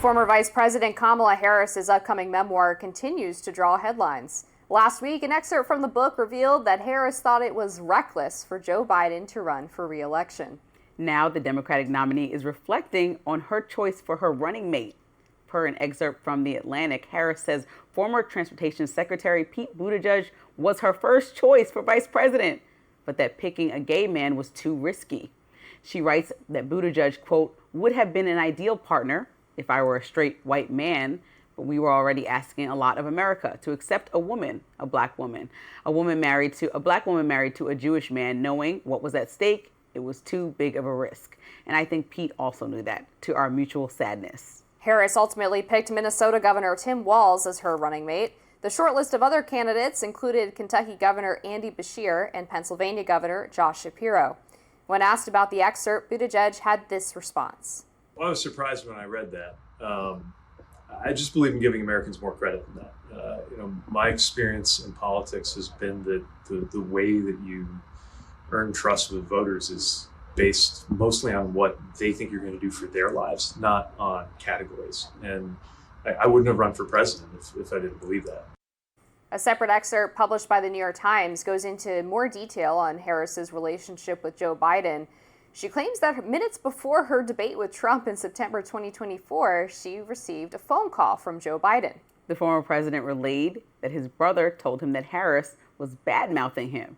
Former Vice President Kamala Harris's upcoming memoir continues to draw headlines. Last week, an excerpt from the book revealed that Harris thought it was reckless for Joe Biden to run for re-election. Now the Democratic nominee is reflecting on her choice for her running mate. Per an excerpt from The Atlantic, Harris says former Transportation Secretary Pete Buttigieg was her first choice for vice president, but that picking a gay man was too risky. She writes that Buttigieg, quote, would have been an ideal partner if I were a straight white man, but we were already asking a lot of America to accept a woman, a black woman married to a Jewish man, knowing what was at stake. It was too big of a risk. And I think Pete also knew that, to our mutual sadness. Harris ultimately picked Minnesota Governor Tim Walz as her running mate. The short list of other candidates included Kentucky Governor Andy Beshear and Pennsylvania Governor Josh Shapiro. When asked about the excerpt, Buttigieg had this response. Well, I was surprised when I read that. I just believe in giving Americans more credit than that. My experience in politics has been that the way that you earn trust with voters is based mostly on what they think you're going to do for their lives, not on categories. And I wouldn't have run for president if I didn't believe that. A separate excerpt published by the New York Times goes into more detail on Harris's relationship with Joe Biden. She claims that minutes before her debate with Trump in September 2024, she received a phone call from Joe Biden. The former president relayed that his brother told him that Harris was bad-mouthing him,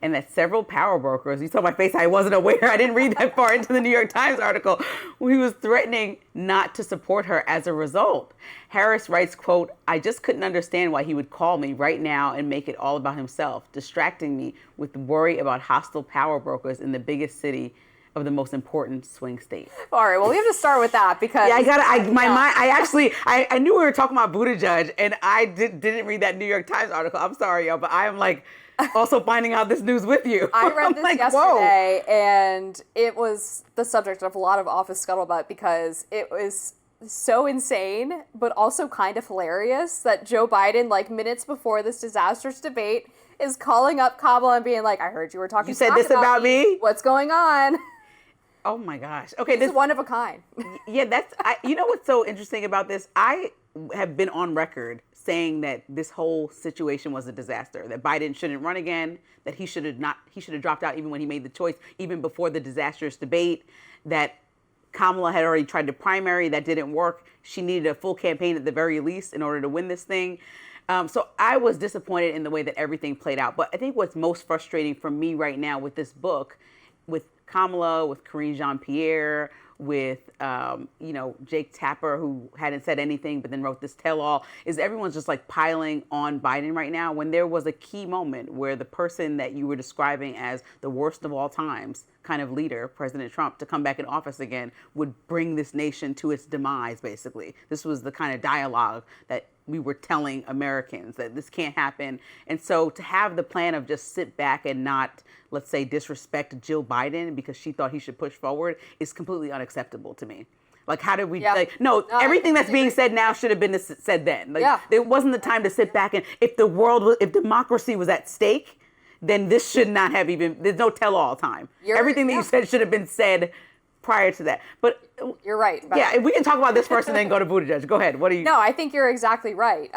and that several power brokers, you saw my face, I wasn't aware, I didn't read that far into the New York Times article, he was threatening not to support her as a result. Harris writes, quote, I just couldn't understand why he would call me right now and make it all about himself, distracting me with the worry about hostile power brokers in the biggest city of the most important swing state. All right, well, we have to start with that because... Yeah, I knew we were talking about Buttigieg, and I didn't read that New York Times article. I'm sorry, y'all, but I am like... also finding out this news with you. I read this yesterday, and it was the subject of a lot of office scuttlebutt because it was so insane, but also kind of hilarious that Joe Biden, like minutes before this disastrous debate, is calling up Kamala and being like, I heard you were talking You said this about me? What's going on? Oh my gosh. Okay, this is one of a kind. Yeah, you know what's so interesting about this? I have been on record saying that this whole situation was a disaster, that Biden shouldn't run again, that he should have dropped out even when he made the choice, even before the disastrous debate, that Kamala had already tried to primary, that didn't work. She needed a full campaign at the very least in order to win this thing. So I was disappointed in the way that everything played out. But I think what's most frustrating for me right now with this book, with Kamala, with Karine Jean-Pierre, with Jake Tapper, who hadn't said anything but then wrote this tell-all, is everyone's just like piling on Biden right now when there was a key moment where the person that you were describing as the worst of all times kind of leader, President Trump, to come back in office again would bring this nation to its demise, basically. This was the kind of dialogue that we were telling Americans that this can't happen. And so to have the plan of just sit back and not, let's say, disrespect Jill Biden because she thought he should push forward is completely unacceptable to me. Like, how did we, everything that's being said now should have been said then. Like, it wasn't the time to sit back and, if democracy was at stake, then this should not have there's no tell-all time. Everything that you said should have been said prior to that. But you're right. Yeah, we can talk about this first and then go to Buttigieg. Go ahead. What do you? No, I think you're exactly right.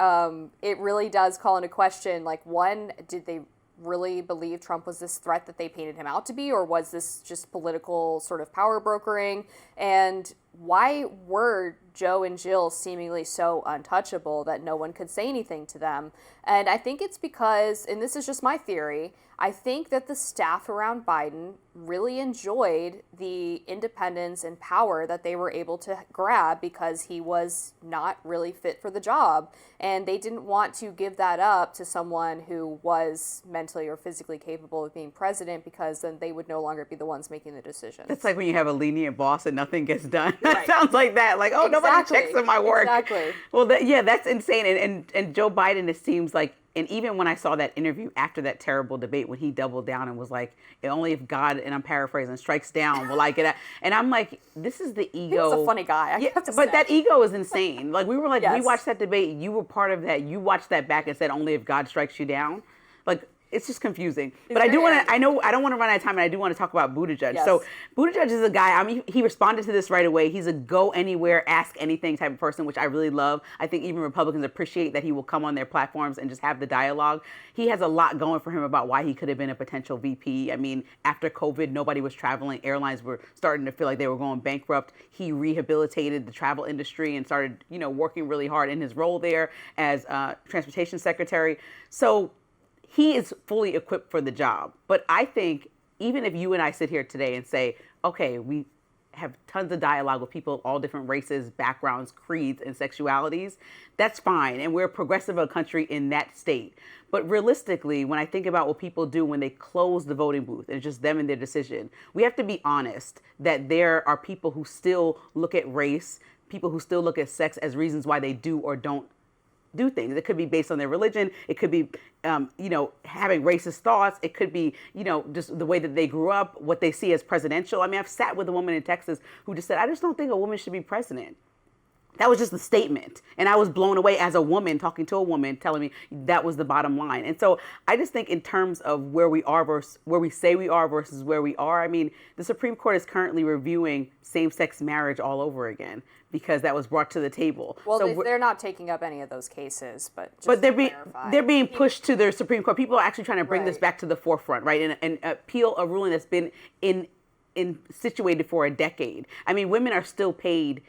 It really does call into question, like, one, did they really believe Trump was this threat that they painted him out to be, or was this just political sort of power brokering? And why were Joe and Jill seemingly so untouchable that no one could say anything to them? And I think it's because, and this is just my theory, I think that the staff around Biden really enjoyed the independence and power that they were able to grab because he was not really fit for the job. And they didn't want to give that up to someone who was mentally or physically capable of being president, because then they would no longer be the ones making the decisions. It's like when you have a lenient boss and nothing gets done. That sounds like that. Like, oh, nobody checks on my work. Exactly. Well, that's insane. And Joe Biden, it seems like, and even when I saw that interview after that terrible debate, when he doubled down and was like, only if God, and I'm paraphrasing, strikes down will I get out. And I'm like, this is the ego. He's a funny guy. I have to but say. That ego is insane. Like, we were like, we watched that debate. You were part of that. You watched that back and said, only if God strikes you down. Like, it's just confusing. But I do want to, I don't want to run out of time, and I do want to talk about Buttigieg. Yes. So Buttigieg is a guy, I mean, he responded to this right away. He's a go anywhere, ask anything type of person, which I really love. I think even Republicans appreciate that he will come on their platforms and just have the dialogue. He has a lot going for him about why he could have been a potential VP. I mean, after COVID, nobody was traveling. Airlines were starting to feel like they were going bankrupt. He rehabilitated the travel industry and started, working really hard in his role there as transportation secretary. So he is fully equipped for the job. But I think even if you and I sit here today and say, okay, we have tons of dialogue with people of all different races, backgrounds, creeds, and sexualities, that's fine. And we're a progressive country in that state. But realistically, when I think about what people do when they close the voting booth, and it's just them and their decision, we have to be honest that there are people who still look at race, people who still look at sex as reasons why they do or don't do things. It could be based on their religion. It could be, having racist thoughts. It could be, just the way that they grew up, what they see as presidential. I mean, I've sat with a woman in Texas who just said, I just don't think a woman should be president. That was just the statement. And I was blown away as a woman, talking to a woman, telling me that was the bottom line. And so I just think in terms of where we are versus where we say we are versus where we are, I mean, the Supreme Court is currently reviewing same-sex marriage all over again because that was brought to the table. Well, so they're not taking up any of those cases, but just they're being pushed to the Supreme Court. People are actually trying to bring this back to the forefront, right? And appeal a ruling that's been situated for a decade. I mean, women are still paid.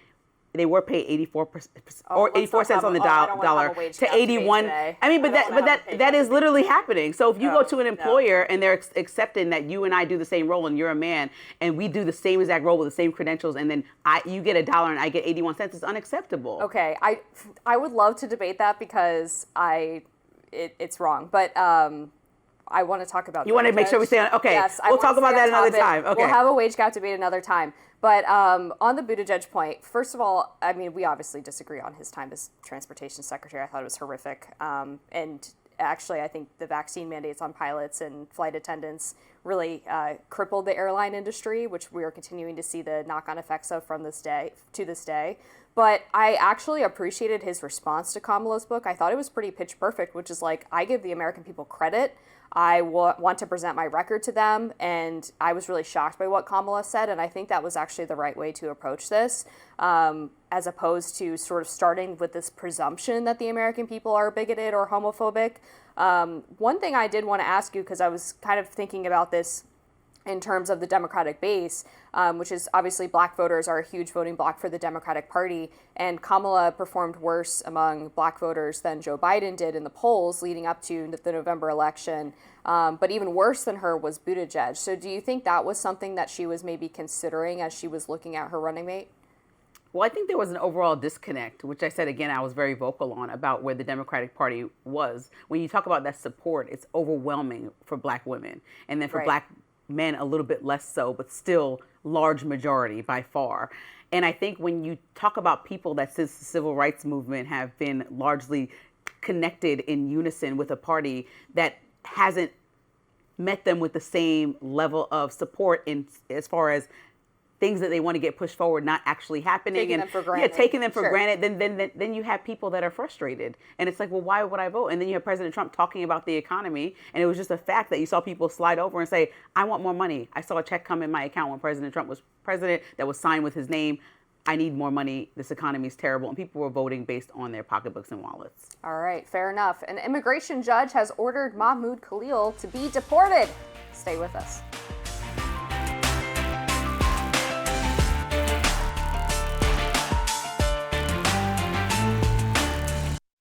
They were paid 84% or 84 cents on the dollar to 81. I mean, but that is literally happening. So if you go to an employer and they're accepting that you and I do the same role and you're a man and we do the same exact role with the same credentials and then you get $1 and I get 81 cents, it's unacceptable. Okay, I would love to debate that because it's wrong, but I want to talk about. You want to make sure we stay on. Okay, yes, we'll talk about that another time. Okay, we'll have a wage gap debate another time. But on the Buttigieg point, first of all, I mean, we obviously disagree on his time as transportation secretary. I thought it was horrific. And actually, I think the vaccine mandates on pilots and flight attendants really crippled the airline industry, which we are continuing to see the knock-on effects of from this day to this day. But I actually appreciated his response to Kamala's book. I thought it was pretty pitch perfect, which is like, I give the American people credit. I want to present my record to them, and I was really shocked by what Kamala said, and I think that was actually the right way to approach this, as opposed to sort of starting with this presumption that the American people are bigoted or homophobic. One thing I did want to ask you, because I was kind of thinking about this in terms of the Democratic base, which is obviously black voters are a huge voting bloc for the Democratic Party, and Kamala performed worse among black voters than Joe Biden did in the polls leading up to the November election. But even worse than her was Buttigieg. So do you think that was something that she was maybe considering as she was looking at her running mate? Well, I think there was an overall disconnect, which I said, again, I was very vocal on about where the Democratic Party was. When you talk about that support, it's overwhelming for black women. And then for black men, a little bit less so, but still large majority by far. And I think when you talk about people that since the civil rights movement have been largely connected in unison with a party that hasn't met them with the same level of support in as far as things that they want to get pushed forward not actually happening, taking them for granted. Yeah, taking them for granted, then you have people that are frustrated. And it's like, well, why would I vote? And then you have President Trump talking about the economy, and it was just a fact that you saw people slide over and say, I want more money. I saw a check come in my account when President Trump was president that was signed with his name. I need more money. This economy is terrible. And people were voting based on their pocketbooks and wallets. All right, fair enough. An immigration judge has ordered Mahmoud Khalil to be deported. Stay with us.